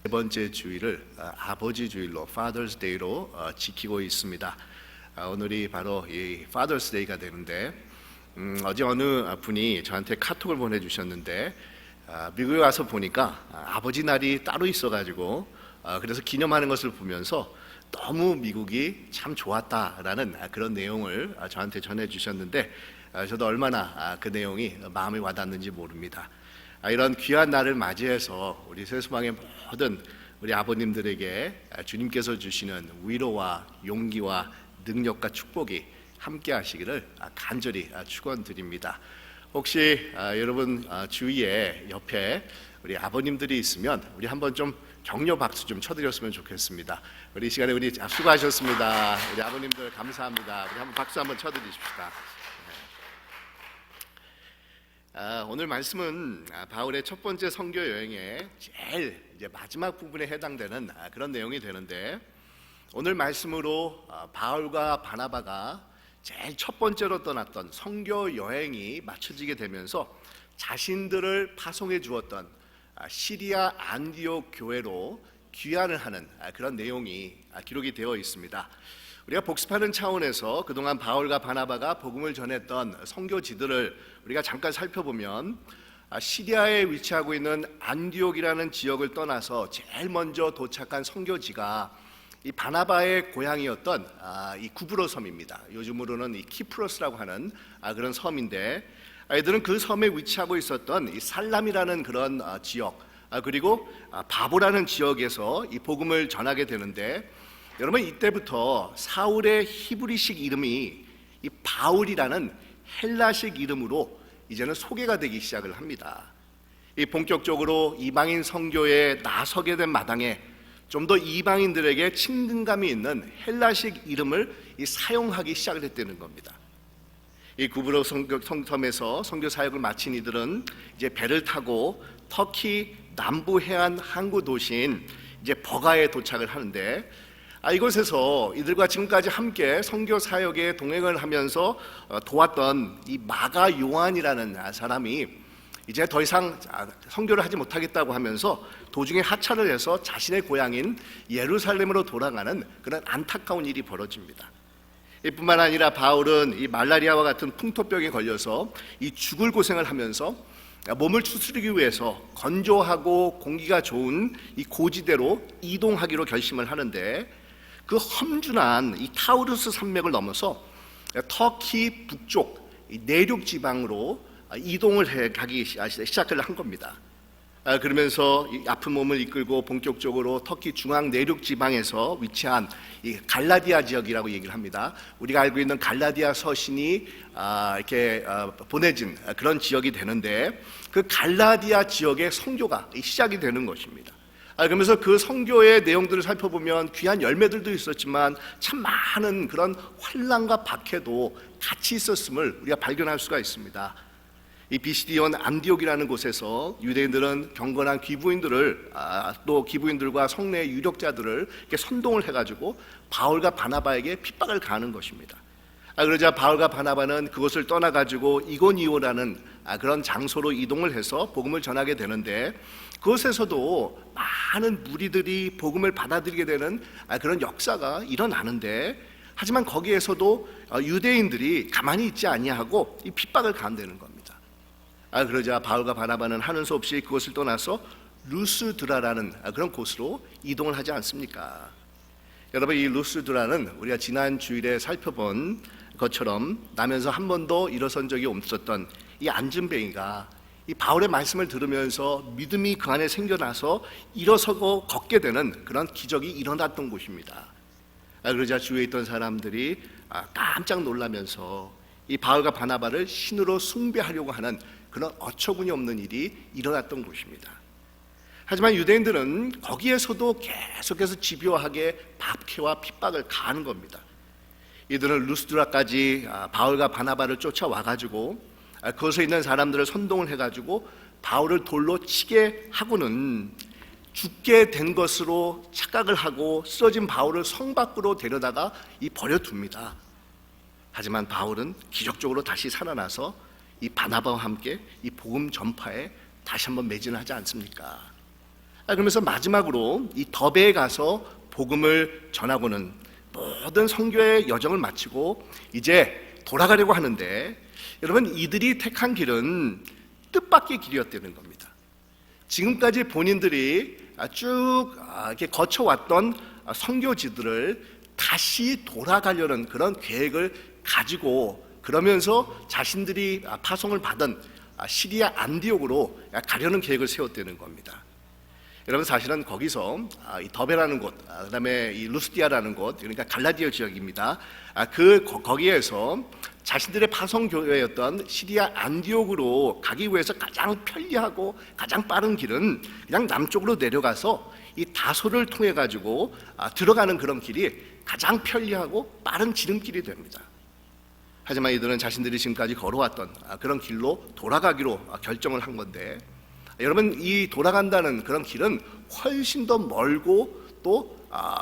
번째 주일을 아버지 주일로 Father's Day로 지키고 있습니다. 오늘이 바로 이 Father's Day가 되는데 어제 어느 분이 저한테 카톡을 보내주셨는데 미국에 와서 보니까 아버지 날이 따로 있어가지고 그래서 기념하는 것을 보면서 너무 미국이 참 좋았다라는 그런 내용을 저한테 전해주셨는데 저도 얼마나 그 내용이 마음에 와닿는지 모릅니다. 이런 귀한 날을 맞이해서 우리 세수방의 모든 우리 아버님들에게 주님께서 주시는 위로와 용기와 능력과 축복이 함께 하시기를 간절히 축원드립니다. 혹시 여러분 주위에 옆에 우리 아버님들이 있으면 우리 한번 좀 격려 박수 좀 쳐드렸으면 좋겠습니다. 우리 이 시간에 우리 수고하셨습니다. 우리 아버님들 감사합니다. 우리 한번 박수 한번 쳐드리십시다. 오늘 말씀은 바울의 첫 번째 선교 여행의 제일 마지막 부분에 해당되는 그런 내용이 되는데, 오늘 말씀으로 바울과 바나바가 제일 첫 번째로 떠났던 선교 여행이 마쳐지게 되면서 자신들을 파송해 주었던 시리아 안디옥 교회로 귀환을 하는 그런 내용이 기록이 되어 있습니다. 우리가 복습하는 차원에서 그동안 바울과 바나바가 복음을 전했던 선교지들을 우리가 잠깐 살펴보면, 시리아에 위치하고 있는 안디옥이라는 지역을 떠나서 제일 먼저 도착한 선교지가 이 바나바의 고향이었던 이 구브로 섬입니다. 요즘으로는 이 키프로스라고 하는 그런 섬인데, 이들은 그 섬에 위치하고 있었던 이 살람이라는 그런 지역, 그리고 바보라는 지역에서 이 복음을 전하게 되는데, 여러분 이때부터 사울의 히브리식 이름이 이 바울이라는 헬라식 이름으로 이제는 소개가 되기 시작을 합니다. 이 본격적으로 이방인 선교에 나서게 된 마당에 좀 더 이방인들에게 친근감이 있는 헬라식 이름을 사용하기 시작을 했다는 겁니다. 이 구브로 섬에서 선교 사역을 마친 이들은 이제 배를 타고 터키 남부 해안 항구 도시인 이제 버가에 도착을 하는데, 이곳에서 이들과 지금까지 함께 선교 사역에 동행을 하면서 도왔던 이 마가 요한이라는 사람이 이제 더 이상 선교를 하지 못하겠다고 하면서 도중에 하차를 해서 자신의 고향인 예루살렘으로 돌아가는 그런 안타까운 일이 벌어집니다. 이뿐만 아니라 바울은 이 말라리아와 같은 풍토병에 걸려서 이 죽을 고생을 하면서 몸을 추스르기 위해서 건조하고 공기가 좋은 이 고지대로 이동하기로 결심을 하는데, 그 험준한 이 타우루스 산맥을 넘어서 터키 북쪽 내륙 지방으로 이동을 가기 시작을 한 겁니다. 그러면서 이 아픈 몸을 이끌고 본격적으로 터키 중앙 내륙 지방에서 위치한 이 갈라디아 지역이라고 얘기를 합니다. 우리가 알고 있는 갈라디아 서신이 이렇게 보내진 그런 지역이 되는데, 그 갈라디아 지역의 선교가 시작이 되는 것입니다. 그러면서 그 선교의 내용들을 살펴보면 귀한 열매들도 있었지만 참 많은 그런 환난과 박해도 같이 있었음을 우리가 발견할 수가 있습니다. 이 비시디온 안디옥이라는 곳에서 유대인들은 경건한 귀부인들을 또 귀부인들과 성내 유력자들을 이렇게 선동을 해가지고 바울과 바나바에게 핍박을 가하는 것입니다. 그러자 바울과 바나바는 그곳을 떠나가지고 이고니오라는 그런 장소로 이동을 해서 복음을 전하게 되는데, 그곳에서도 많은 무리들이 복음을 받아들이게 되는 그런 역사가 일어나는데, 하지만 거기에서도 유대인들이 가만히 있지 아니하고 이 핍박을 가한다는 겁니다. 그러자 바울과 바나바는 하는 수 없이 그곳을 떠나서 루스드라라는 그런 곳으로 이동을 하지 않습니까? 여러분, 이 루스드라는 우리가 지난 주일에 살펴본 것처럼 나면서 한 번도 일어선 적이 없었던 이 안진뱅이가 이 바울의 말씀을 들으면서 믿음이 그 안에 생겨나서 일어서고 걷게 되는 그런 기적이 일어났던 곳입니다. 그러자 주위에 있던 사람들이 깜짝 놀라면서 이 바울과 바나바를 신으로 숭배하려고 하는 그런 어처구니 없는 일이 일어났던 곳입니다. 하지만 유대인들은 거기에서도 계속해서 집요하게 박해와 핍박을 가하는 겁니다. 이들은 루스드라까지 바울과 바나바를 쫓아와가지고 그곳에 있는 사람들을 선동을 해가지고 바울을 돌로 치게 하고는 죽게 된 것으로 착각을 하고 쓰러진 바울을 성 밖으로 데려다가 버려둡니다. 하지만 바울은 기적적으로 다시 살아나서 이 바나바와 함께 이 복음 전파에 다시 한번 매진을 하지 않습니까? 그러면서 마지막으로 이 더베에 가서 복음을 전하고는 모든 선교의 여정을 마치고 이제 돌아가려고 하는데, 여러분, 이들이 택한 길은 뜻밖의 길이었다는 겁니다. 지금까지 본인들이 쭉 이렇게 거쳐왔던 선교지들을 다시 돌아가려는 그런 계획을 가지고, 그러면서 자신들이 파송을 받은 시리아 안디옥으로 가려는 계획을 세웠다는 겁니다. 여러분, 사실은 거기서 이 더베라는 곳, 그다음에 이 루스디아라는 곳, 그러니까 갈라디아 지역입니다. 거기에서 자신들의 파송교회였던 시리아 안디옥으로 가기 위해서 가장 편리하고 가장 빠른 길은 그냥 남쪽으로 내려가서 이 다소를 통해 가지고 들어가는 그런 길이 가장 편리하고 빠른 지름길이 됩니다. 하지만 이들은 자신들이 지금까지 걸어왔던 그런 길로 돌아가기로 결정을 한 건데, 여러분, 이 돌아간다는 그런 길은 훨씬 더 멀고 또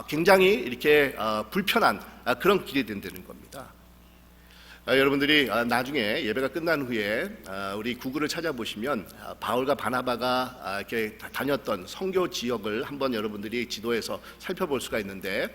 굉장히 이렇게 불편한 그런 길이 된다는 겁니다. 여러분들이 나중에 예배가 끝난 후에 우리 구글을 찾아보시면 바울과 바나바가 이렇게 다녔던 선교 지역을 한번 여러분들이 지도에서 살펴볼 수가 있는데,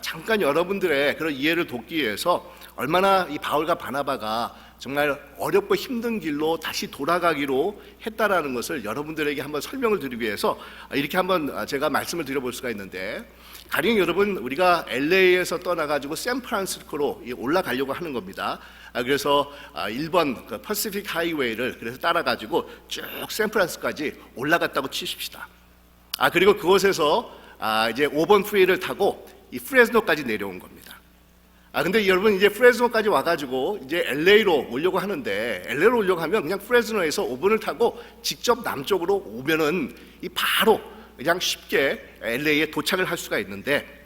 잠깐 여러분들의 그런 이해를 돕기 위해서 얼마나 이 바울과 바나바가 정말 어렵고 힘든 길로 다시 돌아가기로 했다라는 것을 여러분들에게 한번 설명을 드리기 위해서 이렇게 한번 제가 말씀을 드려볼 수가 있는데, 가령 여러분, 우리가 LA에서 떠나가지고 샌프란시스코로 올라가려고 하는 겁니다. 그래서 1번 퍼시픽 하이웨이를 그래서 따라가지고 쭉 샌프란시스코까지 올라갔다고 치십시다. 그리고 그곳에서 이제 5번 프리웨이를 타고 이 프레스노까지 내려온 겁니다. 근데 여러분, 이제 프레스노까지 와가지고 이제 LA로 오려고 하는데, LA로 오려고 하면 그냥 프레스노에서 5번을 타고 직접 남쪽으로 오면은 이 바로 그냥 쉽게 LA에 도착을 할 수가 있는데,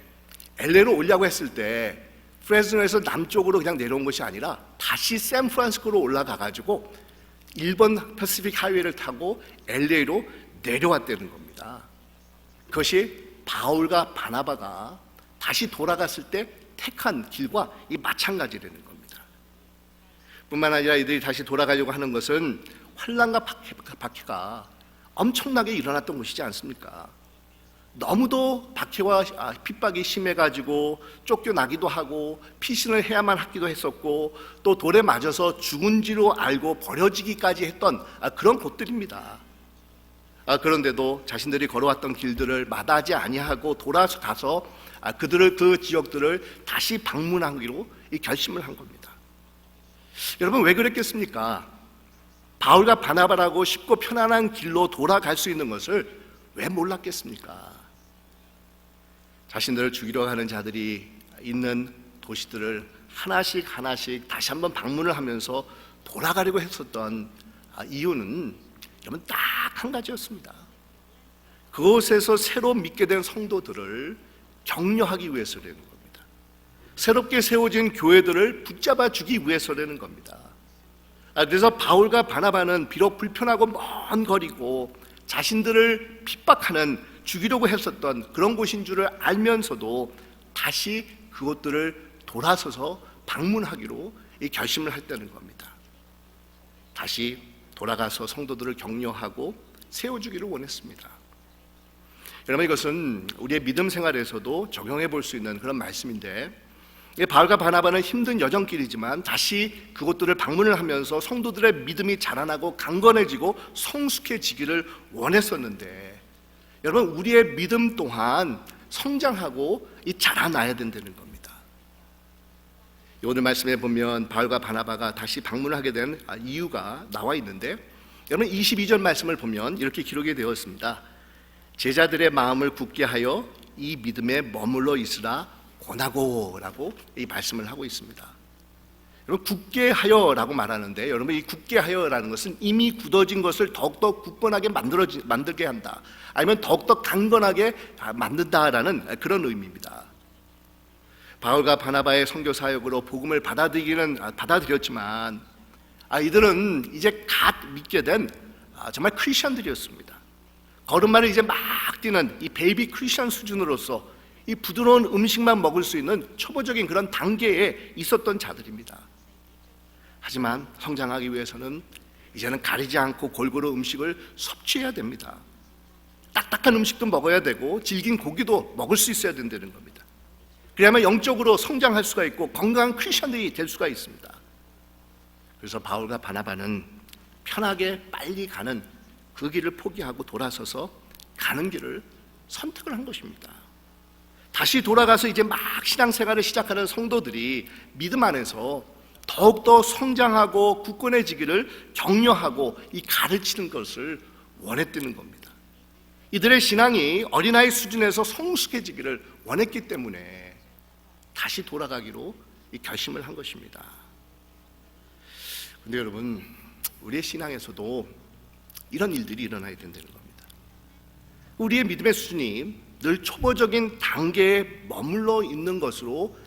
LA로 오려고 했을 때 프레스노에서 남쪽으로 그냥 내려온 것이 아니라 다시 샌프란시스코로 올라가가지고 1번 퍼시픽 하이웨이를 타고 LA로 내려왔다는 겁니다. 그것이 바울과 바나바가 다시 돌아갔을 때 택한 길과 이 마찬가지라는 겁니다. 뿐만 아니라 이들이 다시 돌아가려고 하는 것은 환난과 박해가 엄청나게 일어났던 곳이지 않습니까? 너무도 박해와 핍박이 심해가지고 쫓겨나기도 하고 피신을 해야만 하기도 했었고, 또 돌에 맞아서 죽은 지로 알고 버려지기까지 했던 그런 곳들입니다. 그런데도 자신들이 걸어왔던 길들을 마다하지 아니하고 돌아가서 그 지역들을 다시 방문하기로 결심을 한 겁니다. 여러분, 왜 그랬겠습니까? 바울과 바나바라고 쉽고 편안한 길로 돌아갈 수 있는 것을 왜 몰랐겠습니까? 자신들을 죽이려 하는 자들이 있는 도시들을 하나씩 다시 한번 방문을 하면서 돌아가려고 했었던 이유는 여러분, 딱 한 가지였습니다. 그곳에서 새로 믿게 된 성도들을 격려하기 위해서라는 겁니다. 새롭게 세워진 교회들을 붙잡아 주기 위해서라는 겁니다. 그래서 바울과 바나바는 비록 불편하고 먼 거리고 자신들을 핍박하는, 죽이려고 했었던 그런 곳인 줄을 알면서도 다시 그곳들을 돌아서서 방문하기로 결심을 했다는 겁니다. 다시 돌아가서 성도들을 격려하고 세워주기를 원했습니다. 여러분, 이것은 우리의 믿음 생활에서도 적용해 볼 수 있는 그런 말씀인데, 바울과 바나바는 힘든 여정길이지만 다시 그곳들을 방문을 하면서 성도들의 믿음이 자라나고 강건해지고 성숙해지기를 원했었는데, 여러분, 우리의 믿음 또한 성장하고 자라나야 된다는 겁니다. 오늘 말씀에 보면 바울과 바나바가 다시 방문을 하게 된 이유가 나와 있는데, 여러분, 22절 말씀을 보면 이렇게 기록이 되어 있습니다. 제자들의 마음을 굳게 하여 이 믿음에 머물러 있으라 권하고 라고 이 말씀을 하고 있습니다. 여러분, 굳게 하여라고 말하는데, 여러분, 이 굳게 하여라는 것은 이미 굳어진 것을 더욱더 굳건하게 만들게 한다, 아니면 더욱더 강건하게 만든다라는 그런 의미입니다. 바울과 바나바의 선교 사역으로 복음을 받아들였지만 이들은 이제 갓 믿게 된 정말 크리스천들이었습니다. 걸음마를 이제 막 뛰는 이 베이비 크리스천 수준으로서 이 부드러운 음식만 먹을 수 있는 초보적인 그런 단계에 있었던 자들입니다. 하지만 성장하기 위해서는 이제는 가리지 않고 골고루 음식을 섭취해야 됩니다. 딱딱한 음식도 먹어야 되고 질긴 고기도 먹을 수 있어야 된다는 겁니다. 그래야만 영적으로 성장할 수가 있고 건강한 크리스천들이 될 수가 있습니다. 그래서 바울과 바나바는 편하게 빨리 가는 그 길을 포기하고 돌아서서 가는 길을 선택을 한 것입니다. 다시 돌아가서 이제 막 신앙생활을 시작하는 성도들이 믿음 안에서 더욱더 성장하고 굳건해지기를 격려하고 이 가르치는 것을 원했다는 겁니다. 이들의 신앙이 어린아이 수준에서 성숙해지기를 원했기 때문에 다시 돌아가기로 이 결심을 한 것입니다. 근데 여러분, 우리의 신앙에서도 이런 일들이 일어나야 된다는 겁니다. 우리의 믿음의 수준이 늘 초보적인 단계에 머물러 있는 것으로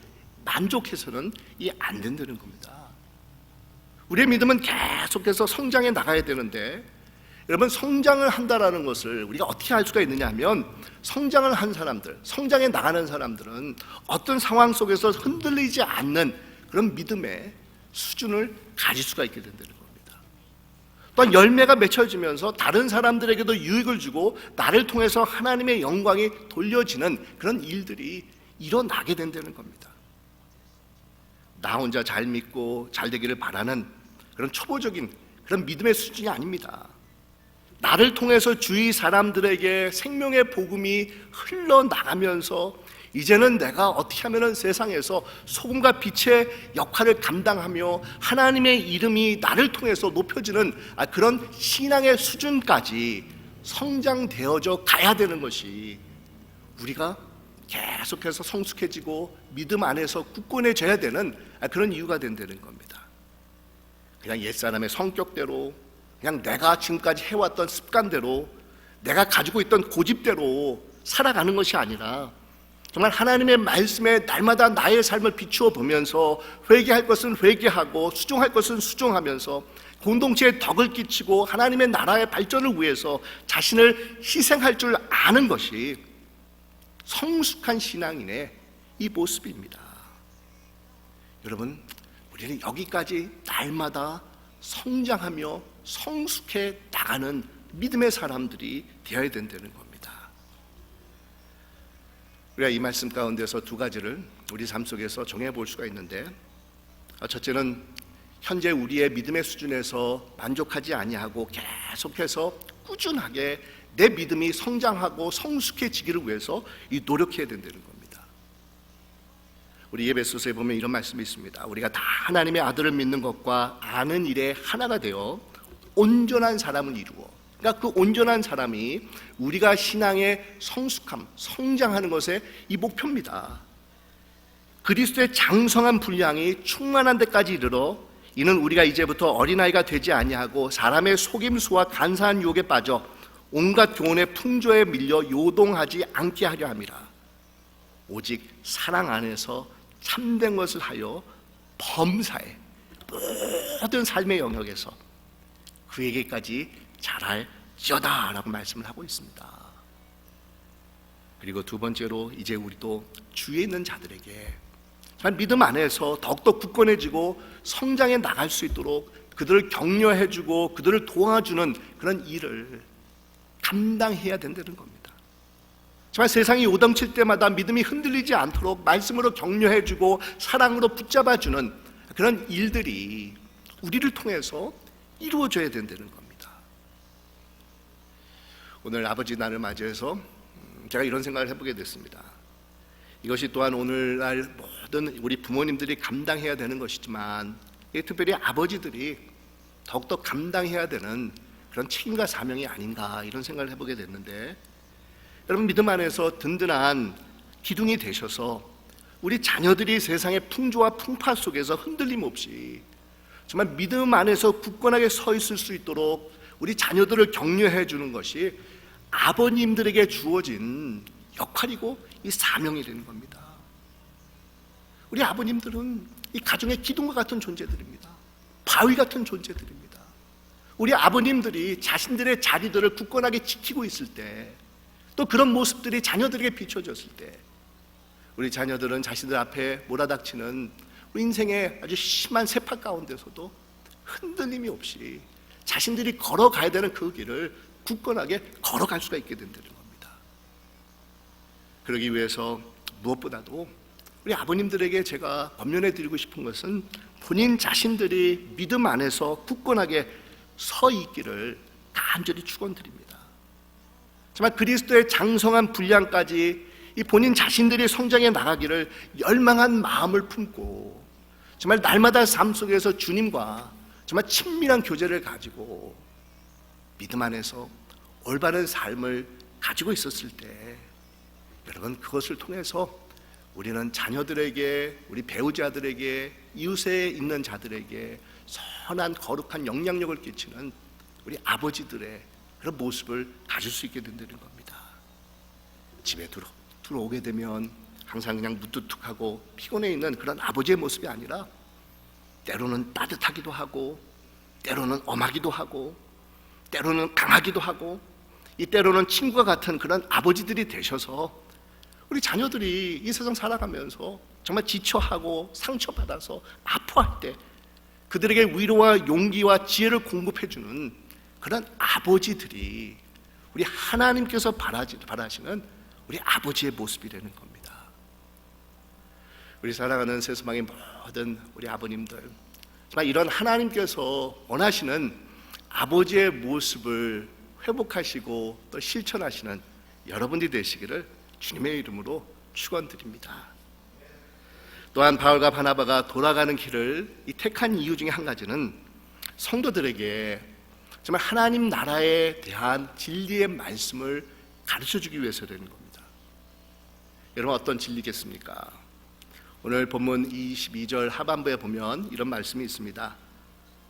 만족해서는 안 된다는 겁니다. 우리의 믿음은 계속해서 성장해 나가야 되는데, 여러분, 성장을 한다라는 것을 우리가 어떻게 알 수가 있느냐 하면, 성장을 한 사람들, 성장해 나가는 사람들은 어떤 상황 속에서 흔들리지 않는 그런 믿음의 수준을 가질 수가 있게 된다는 겁니다. 또한 열매가 맺혀지면서 다른 사람들에게도 유익을 주고 나를 통해서 하나님의 영광이 돌려지는 그런 일들이 일어나게 된다는 겁니다. 나 혼자 잘 믿고 잘 되기를 바라는 그런 초보적인 그런 믿음의 수준이 아닙니다. 나를 통해서 주위 사람들에게 생명의 복음이 흘러나가면서 이제는 내가 어떻게 하면 세상에서 소금과 빛의 역할을 감당하며 하나님의 이름이 나를 통해서 높여지는 그런 신앙의 수준까지 성장되어져 가야 되는 것이 우리가 계속해서 성숙해지고 믿음 안에서 굳건해져야 되는 그런 이유가 된다는 겁니다. 그냥 옛사람의 성격대로, 그냥 내가 지금까지 해왔던 습관대로, 내가 가지고 있던 고집대로 살아가는 것이 아니라 정말 하나님의 말씀에 날마다 나의 삶을 비추어 보면서 회개할 것은 회개하고 수종할 것은 수종하면서 공동체에 덕을 끼치고 하나님의 나라의 발전을 위해서 자신을 희생할 줄 아는 것이 성숙한 신앙인의 이 모습입니다. 여러분, 우리는 여기까지 날마다 성장하며 성숙해 나가는 믿음의 사람들이 되어야 된다는 겁니다. 우리가 이 말씀 가운데서 두 가지를 우리 삶 속에서 정해볼 수가 있는데, 첫째는 현재 우리의 믿음의 수준에서 만족하지 아니하고 계속해서 꾸준하게 내 믿음이 성장하고 성숙해지기를 위해서 노력해야 된다는 겁니다. 우리 에베소서에 보면 이런 말씀이 있습니다. 우리가 다 하나님의 아들을 믿는 것과 아는 일에 하나가 되어 온전한 사람을 이루어, 그러니까 그 온전한 사람이 우리가 신앙의 성숙함, 성장하는 것의 이 목표입니다. 그리스도의 장성한 분량이 충만한 데까지 이르러 이는 우리가 이제부터 어린아이가 되지 아니하고 사람의 속임수와 간사한 유혹에 빠져 온갖 교훈의 풍조에 밀려 요동하지 않게 하려 함이라. 오직 사랑 안에서 참된 것을 하여 범사에 모든 삶의 영역에서 그에게까지 자랄지어다 라고 말씀을 하고 있습니다. 그리고 두 번째로 이제 우리도 주위에 있는 자들에게 믿음 안에서 더욱더 굳건해지고 성장해 나갈 수 있도록 그들을 격려해주고 그들을 도와주는 그런 일을 감당해야 된다는 겁니다. 정말 세상이 요동칠 때마다 믿음이 흔들리지 않도록 말씀으로 격려해주고 사랑으로 붙잡아주는 그런 일들이 우리를 통해서 이루어져야 된다는 겁니다. 오늘 아버지 날을 맞이해서 제가 이런 생각을 해보게 됐습니다. 이것이 또한 오늘날 모든 우리 부모님들이 감당해야 되는 것이지만 특별히 아버지들이 더욱더 감당해야 되는 그런 책임과 사명이 아닌가 이런 생각을 해보게 됐는데, 여러분, 믿음 안에서 든든한 기둥이 되셔서 우리 자녀들이 세상의 풍조와 풍파 속에서 흔들림 없이 정말 믿음 안에서 굳건하게 서 있을 수 있도록 우리 자녀들을 격려해 주는 것이 아버님들에게 주어진 역할이고 이 사명이 되는 겁니다. 우리 아버님들은 이 가정의 기둥과 같은 존재들입니다. 바위 같은 존재들입니다. 우리 아버님들이 자신들의 자리들을 굳건하게 지키고 있을 때, 또 그런 모습들이 자녀들에게 비춰졌을 때 우리 자녀들은 자신들 앞에 몰아닥치는 우리 인생의 아주 심한 세파 가운데서도 흔들림이 없이 자신들이 걸어가야 되는 그 길을 굳건하게 걸어갈 수가 있게 된다는 겁니다. 그러기 위해서 무엇보다도 우리 아버님들에게 제가 권면해 드리고 싶은 것은 본인 자신들이 믿음 안에서 굳건하게 서 있기를 간절히 축원드립니다. 정말 그리스도의 장성한 분량까지 이 본인 자신들이 성장해 나가기를 열망한 마음을 품고 정말 날마다 삶 속에서 주님과 정말 친밀한 교제를 가지고 믿음 안에서 올바른 삶을 가지고 있었을 때 여러분, 그것을 통해서 우리는 자녀들에게, 우리 배우자들에게, 이웃에 있는 자들에게 선한 거룩한 영향력을 끼치는 우리 아버지들의 그런 모습을 가질 수 있게 된다는 겁니다. 집에 들어오게 되면 항상 그냥 무뚝뚝하고 피곤해 있는 그런 아버지의 모습이 아니라 때로는 따뜻하기도 하고 때로는 엄하기도 하고 때로는 강하기도 하고 이 때로는 친구와 같은 그런 아버지들이 되셔서 우리 자녀들이 이 세상 살아가면서 정말 지쳐하고 상처받아서 아파할 때 그들에게 위로와 용기와 지혜를 공급해주는 그런 아버지들이 우리 하나님께서 바라시는 우리 아버지의 모습이라는 겁니다. 우리 살아가는 세상의 모든 우리 아버님들, 정말 이런 하나님께서 원하시는 아버지의 모습을 회복하시고 또 실천하시는 여러분들이 되시기를 주님의 이름으로 축원드립니다. 또한 바울과 바나바가 돌아가는 길을 이 택한 이유 중에 한 가지는 성도들에게 정말 하나님 나라에 대한 진리의 말씀을 가르쳐주기 위해서라는 겁니다. 여러분, 어떤 진리겠습니까? 오늘 본문 22절 하반부에 보면 이런 말씀이 있습니다.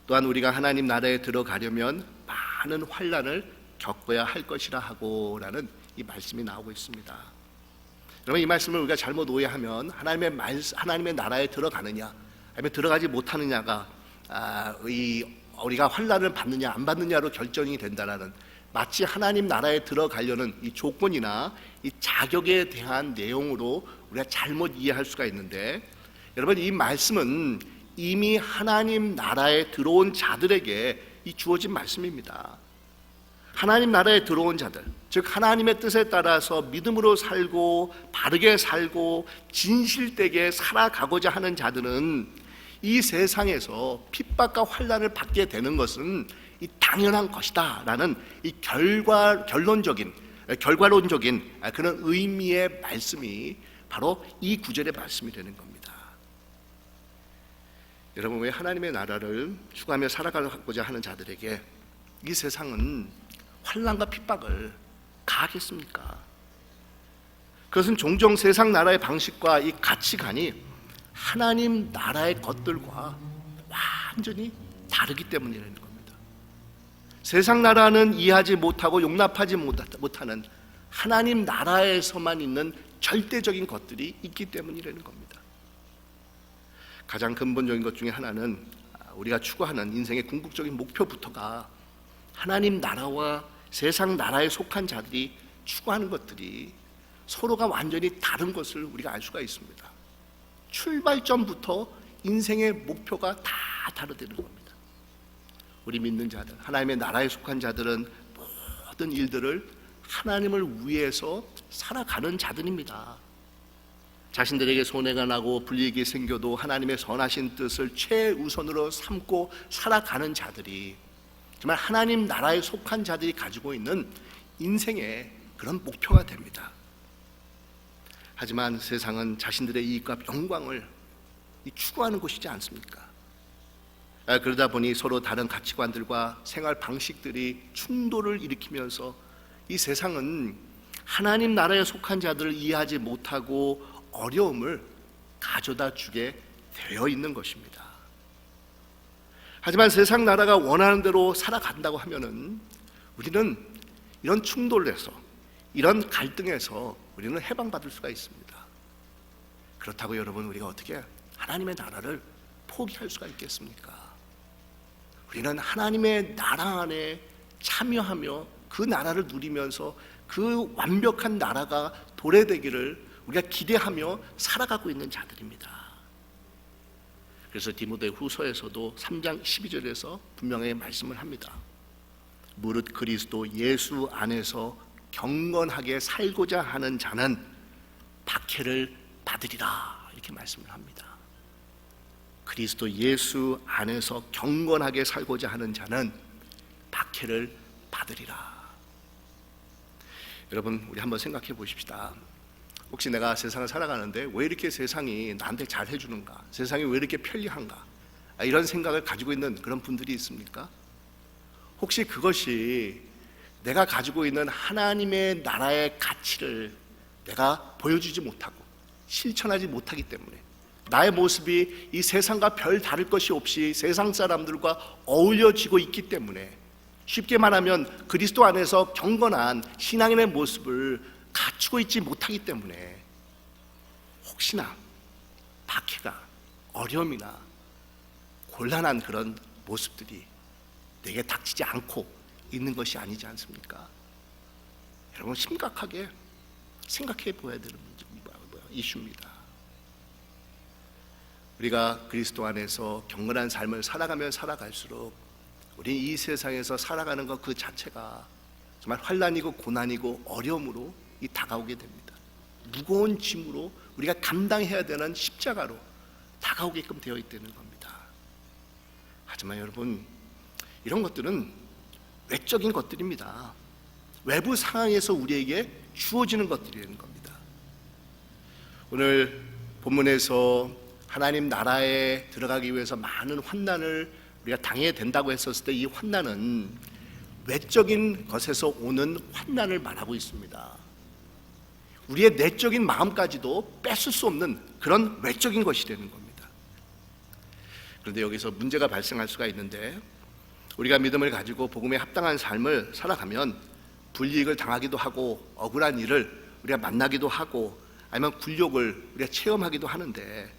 또한 우리가 하나님 나라에 들어가려면 많은 환난을 겪어야 할 것이라 하고 라는 이 말씀이 나오고 있습니다. 여러분, 이 말씀을 우리가 잘못 오해하면 하나님의 나라에 들어가느냐 아니면 들어가지 못하느냐가 우리가 환난을 받느냐 안 받느냐로 결정이 된다라는, 마치 하나님 나라에 들어가려는 이 조건이나 이 자격에 대한 내용으로 우리가 잘못 이해할 수가 있는데, 여러분, 이 말씀은 이미 하나님 나라에 들어온 자들에게 이 주어진 말씀입니다. 하나님 나라에 들어온 자들, 즉 하나님의 뜻에 따라서 믿음으로 살고 바르게 살고 진실되게 살아가고자 하는 자들은 이 세상에서 핍박과 환난을 받게 되는 것은 이 당연한 것이다 라는 이 결과론적인 그런 의미의 말씀이 바로 이 구절의 말씀이 되는 겁니다. 여러분, 왜 하나님의 나라를 추구하며 살아가고자 하는 자들에게 이 세상은 환난과 핍박을 가하겠습니까? 그것은 종종 세상 나라의 방식과 이 가치관이 하나님 나라의 것들과 완전히 다르기 때문이라는 겁니다. 세상 나라는 이해하지 못하고 용납하지 못하는 하나님 나라에서만 있는 절대적인 것들이 있기 때문이라는 겁니다. 가장 근본적인 것 중에 하나는 우리가 추구하는 인생의 궁극적인 목표부터가 하나님 나라와 세상 나라에 속한 자들이 추구하는 것들이 서로가 완전히 다른 것을 우리가 알 수가 있습니다. 출발점부터 인생의 목표가 다 다르다는 겁니다. 우리 믿는 자들, 하나님의 나라에 속한 자들은 모든 일들을 하나님을 위해서 살아가는 자들입니다. 자신들에게 손해가 나고 불이익이 생겨도 하나님의 선하신 뜻을 최우선으로 삼고 살아가는 자들이 정말 하나님 나라에 속한 자들이 가지고 있는 인생의 그런 목표가 됩니다. 하지만 세상은 자신들의 이익과 영광을 추구하는 곳이지 않습니까? 그러다 보니 서로 다른 가치관들과 생활 방식들이 충돌을 일으키면서 이 세상은 하나님 나라에 속한 자들을 이해하지 못하고 어려움을 가져다 주게 되어 있는 것입니다. 하지만 세상 나라가 원하는 대로 살아간다고 하면은 우리는 이런 충돌에서, 이런 갈등에서 우리는 해방받을 수가 있습니다. 그렇다고 여러분, 우리가 어떻게 하나님의 나라를 포기할 수가 있겠습니까? 우리는 하나님의 나라 안에 참여하며 그 나라를 누리면서 그 완벽한 나라가 도래되기를 우리가 기대하며 살아가고 있는 자들입니다. 그래서 디모데 후서에서도 3장 12절에서 분명히 말씀을 합니다. 무릇 그리스도 예수 안에서 경건하게 살고자 하는 자는 박해를 받으리라, 이렇게 말씀을 합니다. 그리스도 예수 안에서 경건하게 살고자 하는 자는 박해를 받으리라. 여러분, 우리 한번 생각해 보십시다. 혹시 내가 세상을 살아가는데 왜 이렇게 세상이 나한테 잘 해주는가, 세상이 왜 이렇게 편리한가, 이런 생각을 가지고 있는 그런 분들이 있습니까? 혹시 그것이 내가 가지고 있는 하나님의 나라의 가치를 내가 보여주지 못하고 실천하지 못하기 때문에, 나의 모습이 이 세상과 별 다를 것이 없이 세상 사람들과 어울려지고 있기 때문에, 쉽게 말하면 그리스도 안에서 경건한 신앙인의 모습을 갖추고 있지 못하기 때문에 혹시나 박해가, 어려움이나 곤란한 그런 모습들이 내게 닥치지 않고 있는 것이 아니지 않습니까? 여러분, 심각하게 생각해 보아야 되는 이슈입니다. 우리가 그리스도 안에서 경건한 삶을 살아가면 살아갈수록 우리 이 세상에서 살아가는 것 그 자체가 정말 환난이고 고난이고 어려움으로 다가오게 됩니다. 무거운 짐으로 우리가 감당해야 되는 십자가로 다가오게끔 되어 있다는 겁니다. 하지만 여러분, 이런 것들은 외적인 것들입니다. 외부 상황에서 우리에게 주어지는 것들이라는 겁니다. 오늘 본문에서 하나님 나라에 들어가기 위해서 많은 환난을 우리가 당해야 된다고 했었을 때, 이 환난은 외적인 것에서 오는 환난을 말하고 있습니다. 우리의 내적인 마음까지도 뺏을 수 없는 그런 외적인 것이 되는 겁니다. 그런데 여기서 문제가 발생할 수가 있는데, 우리가 믿음을 가지고 복음에 합당한 삶을 살아가면 불이익을 당하기도 하고 억울한 일을 우리가 만나기도 하고 아니면 굴욕을 우리가 체험하기도 하는데,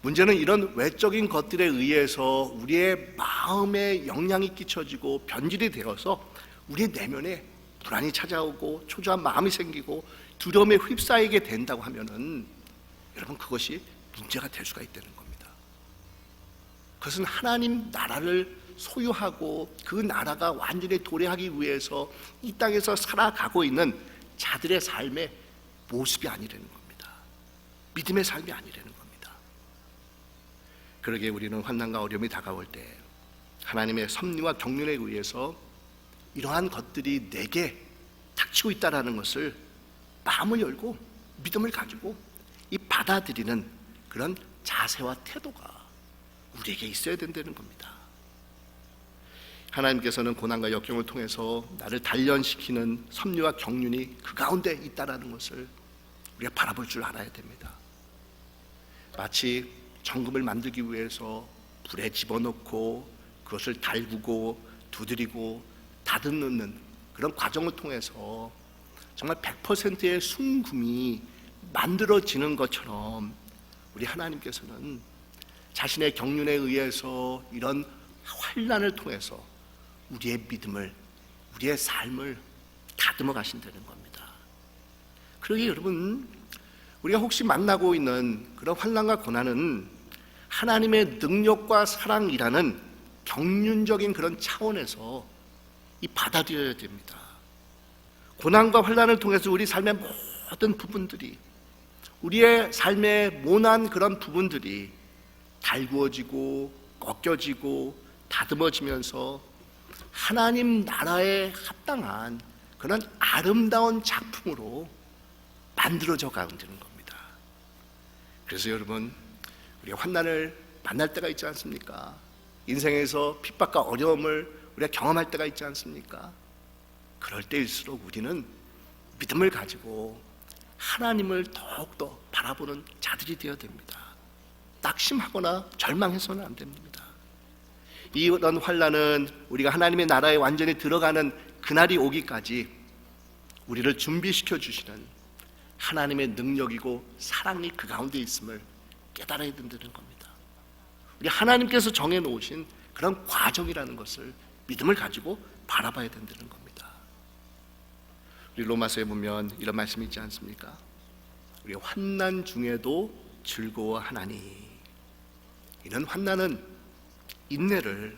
문제는 이런 외적인 것들에 의해서 우리의 마음에 영향이 끼쳐지고 변질이 되어서 우리의 내면에 불안이 찾아오고 초조한 마음이 생기고 두려움에 휩싸이게 된다고 하면은, 여러분, 그것이 문제가 될 수가 있다는 겁니다. 그것은 하나님 나라를 소유하고 그 나라가 완전히 도래하기 위해서 이 땅에서 살아가고 있는 자들의 삶의 모습이 아니라는 겁니다. 믿음의 삶이 아니라는 겁니다. 그러기에 우리는 환난과 어려움이 다가올 때 하나님의 섭리와 경륜에 의해서 이러한 것들이 내게 닥치고 있다는 것을 마음을 열고 믿음을 가지고 이 받아들이는 그런 자세와 태도가 우리에게 있어야 된다는 겁니다. 하나님께서는 고난과 역경을 통해서 나를 단련시키는 섭리와 경륜이 그 가운데 있다는 것을 우리가 바라볼 줄 알아야 됩니다. 마치 정금을 만들기 위해서 불에 집어넣고 그것을 달구고 두드리고 다듬는 그런 과정을 통해서 정말 100%의 순금이 만들어지는 것처럼, 우리 하나님께서는 자신의 경륜에 의해서 이런 환난을 통해서 우리의 믿음을, 우리의 삶을 다듬어 가신다는 겁니다. 그러기에 여러분, 우리가 혹시 만나고 있는 그런 환난과 고난은 하나님의 능력과 사랑이라는 경륜적인 그런 차원에서 받아들여야 됩니다. 고난과 환난을 통해서 우리 삶의 모든 부분들이, 우리의 삶의 모난 그런 부분들이 달구어지고 꺾여지고 다듬어지면서 하나님 나라에 합당한 그런 아름다운 작품으로 만들어져 가는 겁니다. 그래서 여러분, 우리가 환난을 만날 때가 있지 않습니까? 인생에서 핍박과 어려움을 우리가 경험할 때가 있지 않습니까? 그럴 때일수록 우리는 믿음을 가지고 하나님을 더욱더 바라보는 자들이 되어야 됩니다. 낙심하거나 절망해서는 안 됩니다. 이런 환난은 우리가 하나님의 나라에 완전히 들어가는 그날이 오기까지 우리를 준비시켜 주시는 하나님의 능력이고 사랑이 그 가운데 있음을 깨달아야 된다는 겁니다. 우리 하나님께서 정해놓으신 그런 과정이라는 것을 믿음을 가지고 바라봐야 된다는 겁니다. 우리 로마서에 보면 이런 말씀이 있지 않습니까? 우리 환난 중에도 즐거워하나니. 이런 환난은 인내는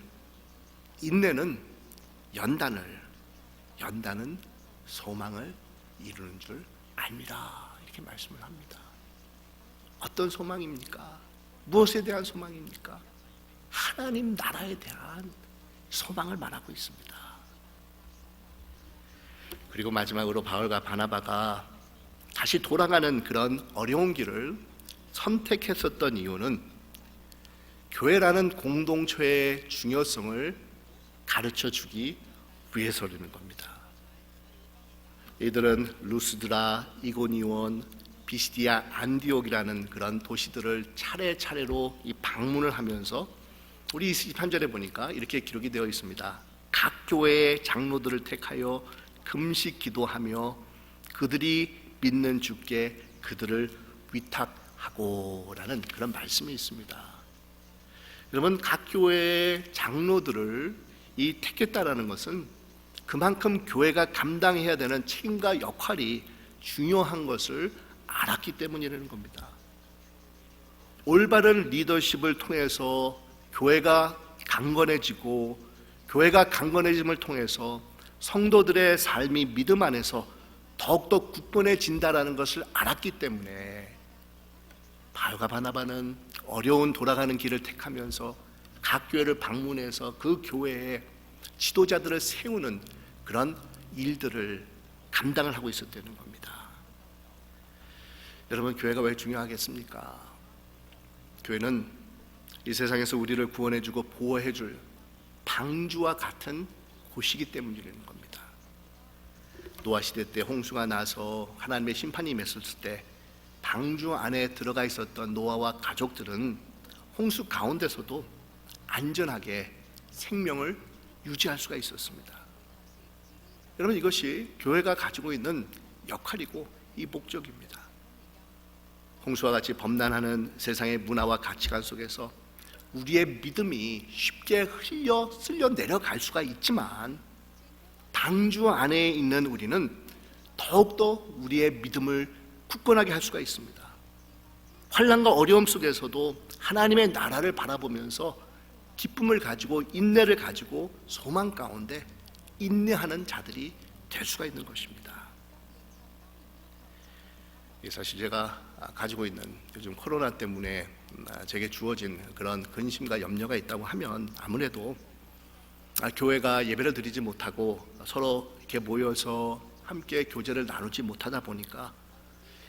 연단은 소망을 이루는 줄 압니다. 이렇게 말씀을 합니다. 어떤 소망입니까? 무엇에 대한 소망입니까? 하나님 나라에 대한 소망을 말하고 있습니다. 그리고 마지막으로 바울과 바나바가 다시 돌아가는 그런 어려운 길을 선택했었던 이유는 교회라는 공동체의 중요성을 가르쳐 주기 위해서라는 겁니다. 이들은 루스드라, 이고니온, 비시디아, 안디옥이라는 그런 도시들을 차례차례로 이 방문을 하면서 우리 23절에 보니까 이렇게 기록이 되어 있습니다. 각 교회의 장로들을 택하여 금식 기도하며 그들이 믿는 주께 그들을 위탁하고라는 그런 말씀이 있습니다. 여러분, 각 교회의 장로들을 이 택했다라는 것은 그만큼 교회가 감당해야 되는 책임과 역할이 중요한 것을 알았기 때문이라는 겁니다. 올바른 리더십을 통해서 교회가 강건해지고 교회가 강건해짐을 통해서 성도들의 삶이 믿음 안에서 더욱더 굳건해진다라는 것을 알았기 때문에 바울과 바나바는 어려운 돌아가는 길을 택하면서 각 교회를 방문해서 그 교회에 지도자들을 세우는 그런 일들을 감당을 하고 있었다는 겁니다. 여러분, 교회가 왜 중요하겠습니까? 교회는 이 세상에서 우리를 구원해주고 보호해줄 방주와 같은 곳이기 때문이라는 겁니다. 노아 시대 때 홍수가 나서 하나님의 심판이 임했을 때 방주 안에 들어가 있었던 노아와 가족들은 홍수 가운데서도 안전하게 생명을 유지할 수가 있었습니다. 여러분, 이것이 교회가 가지고 있는 역할이고 이 목적입니다. 홍수와 같이 범람하는 세상의 문화와 가치관 속에서 우리의 믿음이 쉽게 쓸려 내려갈 수가 있지만 방주 안에 있는 우리는 더욱더 우리의 믿음을 굳건하게 할 수가 있습니다. 환난과 어려움 속에서도 하나님의 나라를 바라보면서 기쁨을 가지고 인내를 가지고 소망 가운데 인내하는 자들이 될 수가 있는 것입니다. 사실 제가 가지고 있는 요즘 코로나 때문에 제게 주어진 그런 근심과 염려가 있다고 하면 아무래도 교회가 예배를 드리지 못하고 서로 이렇게 모여서 함께 교제를 나누지 못하다 보니까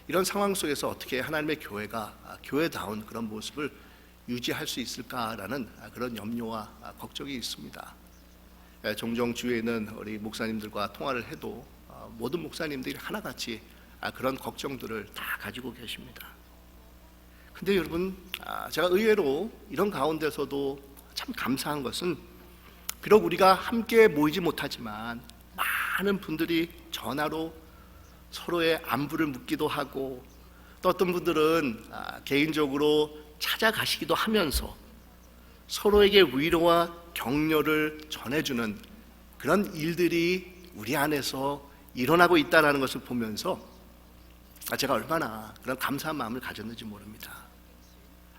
이런 상황 속에서 어떻게 하나님의 교회가 교회다운 그런 모습을 유지할 수 있을까라는 그런 염려와 걱정이 있습니다. 종종 주위에 있는 우리 목사님들과 통화를 해도 모든 목사님들이 하나같이 그런 걱정들을 다 가지고 계십니다. 근데 여러분, 제가 의외로 이런 가운데서도 참 감사한 것은 비록 우리가 함께 모이지 못하지만 많은 분들이 전화로 서로의 안부를 묻기도 하고 또 어떤 분들은 개인적으로 찾아가시기도 하면서 서로에게 위로와 격려를 전해주는 그런 일들이 우리 안에서 일어나고 있다는 것을 보면서 제가 얼마나 그런 감사한 마음을 가졌는지 모릅니다.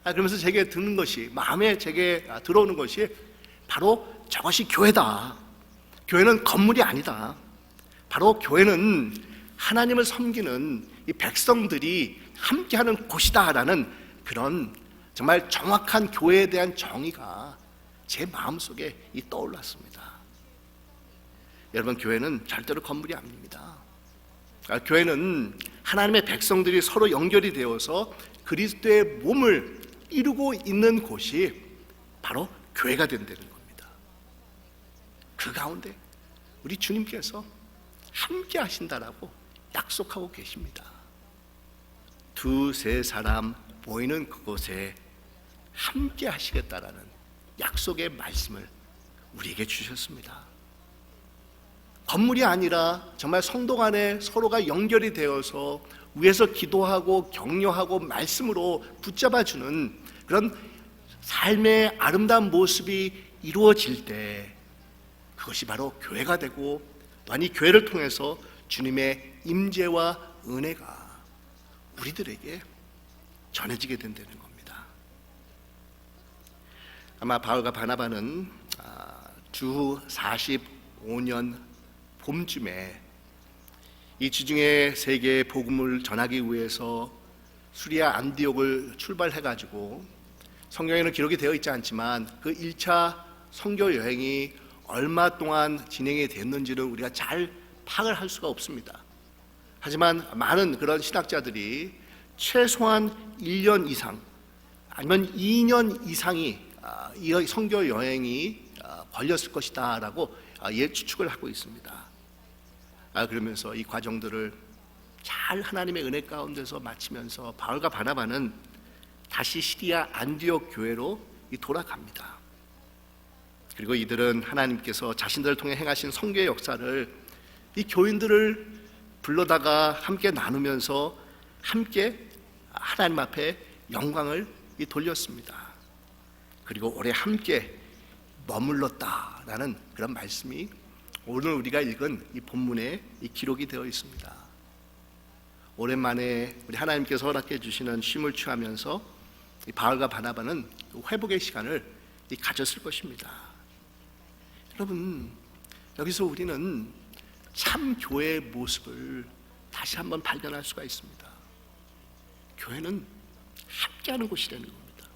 그러면서 제게 드는 것이, 마음에 제게 들어오는 것이 바로 저것이 교회다. 교회는 건물이 아니다. 바로 교회는 하나님을 섬기는 이 백성들이 함께하는 곳이다라는 그런 정말 정확한 교회에 대한 정의가 제 마음속에 떠올랐습니다. 여러분, 교회는 절대로 건물이 아닙니다. 교회는 하나님의 백성들이 서로 연결이 되어서 그리스도의 몸을 이루고 있는 곳이 바로 교회가 된다는 겁니다. 그 가운데 우리 주님께서 함께 하신다라고 약속하고 계십니다. 두세 사람 모이는 그곳에 함께 하시겠다라는 약속의 말씀을 우리에게 주셨습니다. 건물이 아니라 정말 성도 간에 서로가 연결이 되어서 위에서 기도하고 격려하고 말씀으로 붙잡아주는 그런 삶의 아름다운 모습이 이루어질 때 그것이 바로 교회가 되고 또한 이 교회를 통해서 주님의 임재와 은혜가 우리들에게 전해지게 된다는 겁니다. 아마 바울과 바나바는 주 2005년 봄쯤에 이 지중해 세계에 복음을 전하기 위해서 수리아 안디옥을 출발해가지고 성경에는 기록이 되어 있지 않지만 그 1차 선교 여행이 얼마 동안 진행이 됐는지를 우리가 잘 파악을 할 수가 없습니다. 하지만 많은 그런 신학자들이 최소한 1년 이상 아니면 2년 이상이 이 선교 여행이 걸렸을 것이다 라고 추측을 하고 있습니다. 그러면서 이 과정들을 잘 하나님의 은혜 가운데서 마치면서 바울과 바나바는 다시 시리아 안디옥 교회로 돌아갑니다. 그리고 이들은 하나님께서 자신들을 통해 행하신 선교의 역사를 이 교인들을 불러다가 함께 나누면서 함께 하나님 앞에 영광을 돌렸습니다. 그리고 오래 함께 머물렀다라는 그런 말씀이 오늘 우리가 읽은 이 본문에 기록이 되어 있습니다. 오랜만에 우리 하나님께서 허락해 주시는 쉼을 취하면서 이 바울과 바나바는 회복의 시간을 가졌을 것입니다. 여러분, 여기서 우리는 참 교회의 모습을 다시 한번 발견할 수가 있습니다. 교회는 함께하는 곳이라는 겁니다.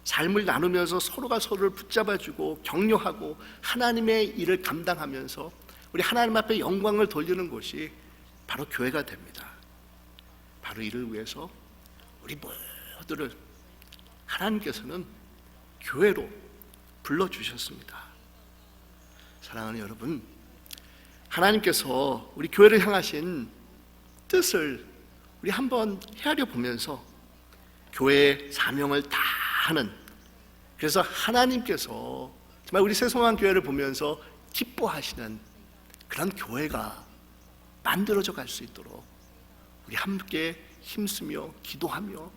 삶을 나누면서 서로가 서로를 붙잡아주고 격려하고 하나님의 일을 감당하면서 우리 하나님 앞에 영광을 돌리는 곳이 바로 교회가 됩니다. 바로 이를 위해서 우리 모두를 하나님께서는 교회로 불러주셨습니다. 사랑하는 여러분, 하나님께서 우리 교회를 향하신 뜻을 우리 한번 헤아려 보면서 교회의 사명을 다 하는, 그래서 하나님께서 정말 우리 새송한 교회를 보면서 기뻐하시는 그런 교회가 만들어져 갈 수 있도록 우리 함께 힘쓰며 기도하며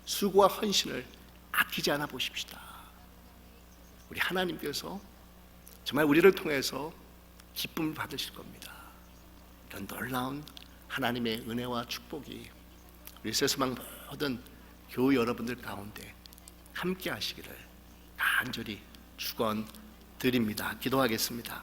수고와 헌신을 아끼지 않아 보십시다. 우리 하나님께서 정말 우리를 통해서 기쁨을 받으실 겁니다. 이런 놀라운 하나님의 은혜와 축복이 우리 새소망 모든 교우 여러분들 가운데 함께 하시기를 간절히 축원드립니다. 기도하겠습니다.